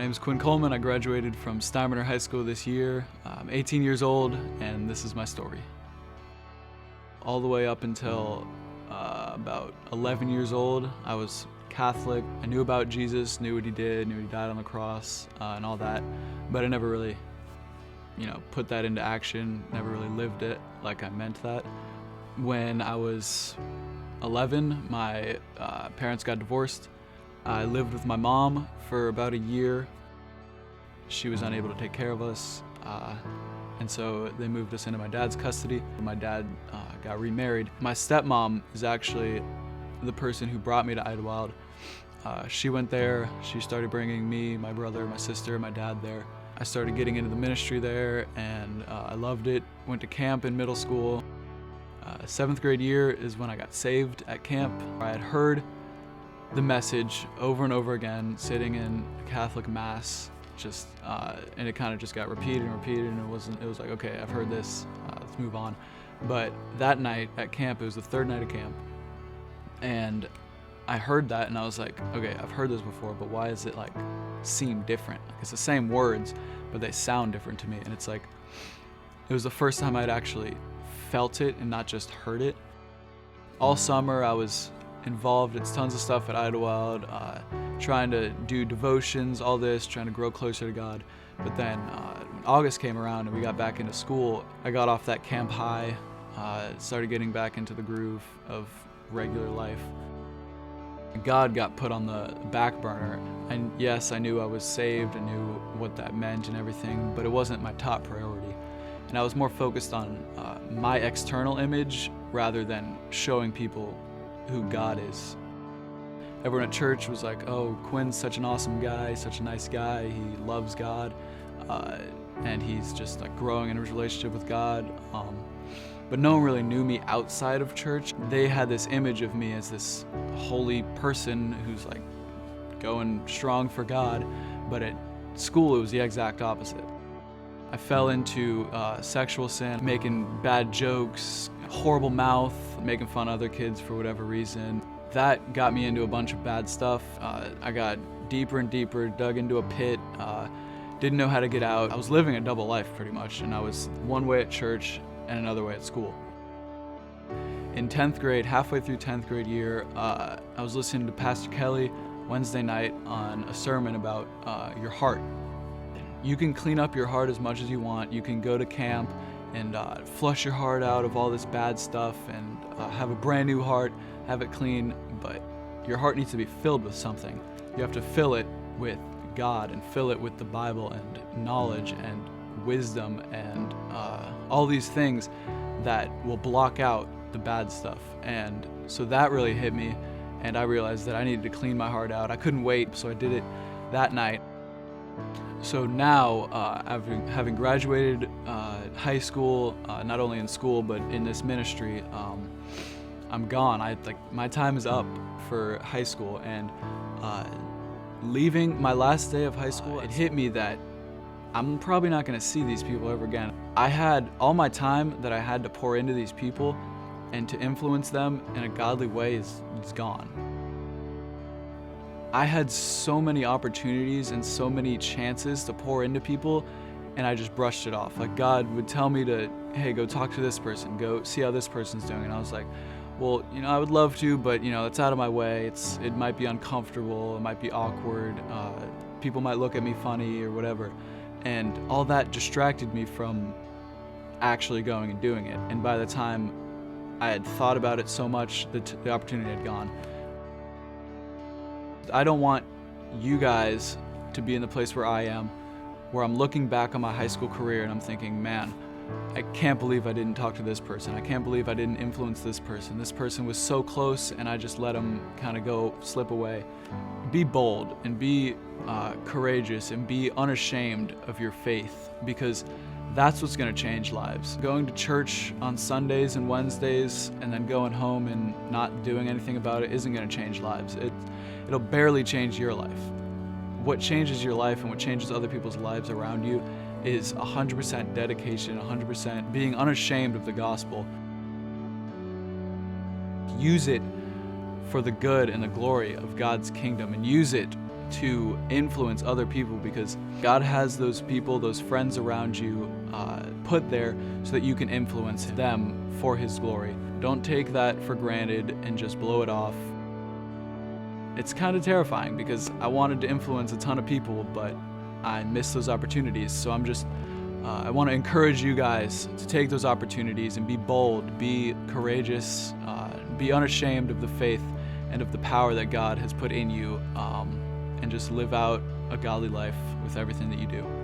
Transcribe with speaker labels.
Speaker 1: name is Quinn Coleman. I graduated from Steinbrenner High School this year. I'm 18 years old, and this is my story. All the way up until about 11 years old, I was Catholic. I knew about Jesus, knew what he did, knew he died on the cross, and all that, but I never really, put that into action, never really lived it like I meant that. When I was 11, my parents got divorced. I lived with my mom for about a year. She was unable to take care of us, and so they moved us into my dad's custody. My dad got remarried. My stepmom is actually the person who brought me to Idlewild. She went there. She started bringing me, my brother, my sister, my dad there. I started getting into the ministry there, and I loved it. Went to camp in middle school. 7th grade year is when I got saved at camp. I had heard the message over and over again, sitting in a Catholic mass, and it kind of just got repeated and repeated, and it was like, okay, I've heard this, let's move on. But that night at camp, it was the 3rd night of camp, and I heard that, and I was like, okay, I've heard this before, but why does it seem different? It's the same words, but they sound different to me, and it's like, it was the first time I'd actually felt it and not just heard it. All summer I was involved in tons of stuff at Idlewild, trying to do devotions, all this, trying to grow closer to God. But then when August came around and we got back into school, I got off that camp high, started getting back into the groove of regular life. God got put on the back burner, and yes, I knew I was saved, I knew what that meant and everything, but it wasn't my top priority. And I was more focused on my external image rather than showing people who God is. Everyone at church was like, oh, Quinn's such an awesome guy, such a nice guy, he loves God, and he's just growing in his relationship with God. But no one really knew me outside of church. They had this image of me as this holy person who's going strong for God, but at school it was the exact opposite. I fell into sexual sin, making bad jokes, horrible mouth, making fun of other kids for whatever reason. That got me into a bunch of bad stuff. I got deeper and deeper, dug into a pit, didn't know how to get out. I was living a double life pretty much, and I was one way at church and another way at school. In 10th grade, halfway through 10th grade year, I was listening to Pastor Kelly Wednesday night on a sermon about your heart. You can clean up your heart as much as you want. You can go to camp and flush your heart out of all this bad stuff and have a brand new heart, have it clean, but your heart needs to be filled with something. You have to fill it with God and fill it with the Bible and knowledge and wisdom and all these things that will block out the bad stuff. And so that really hit me, and I realized that I needed to clean my heart out. I couldn't wait, so I did it that night. So now, having graduated high school, not only in school but in this ministry, I'm gone. My time is up for high school, and leaving my last day of high school, it hit me that I'm probably not going to see these people ever again. I had all my time that I had to pour into these people and to influence them in a godly way is gone. I had so many opportunities and so many chances to pour into people, and I just brushed it off. God would tell me to, hey, go talk to this person, go see how this person's doing. And I was like, well, I would love to, but it's out of my way. It might be uncomfortable, it might be awkward, people might look at me funny or whatever. And all that distracted me from actually going and doing it. And by the time I had thought about it so much, the opportunity had gone. I don't want you guys to be in the place where I am, where I'm looking back on my high school career and I'm thinking, man, I can't believe I didn't talk to this person. I can't believe I didn't influence this person. This person was so close and I just let them kind of slip away. Be bold and be courageous and be unashamed of your faith, because that's what's going to change lives. Going to church on Sundays and Wednesdays and then going home and not doing anything about it isn't going to change lives. It'll barely change your life. What changes your life and what changes other people's lives around you is 100% dedication, 100% being unashamed of the gospel. Use it for the good and the glory of God's kingdom, and use it to influence other people, because God has those people, those friends around you put there so that you can influence them for His glory. Don't take that for granted and just blow it off. It's kind of terrifying because I wanted to influence a ton of people, but I missed those opportunities. So I want to encourage you guys to take those opportunities and be bold, be courageous, be unashamed of the faith and of the power that God has put in you, and just live out a godly life with everything that you do.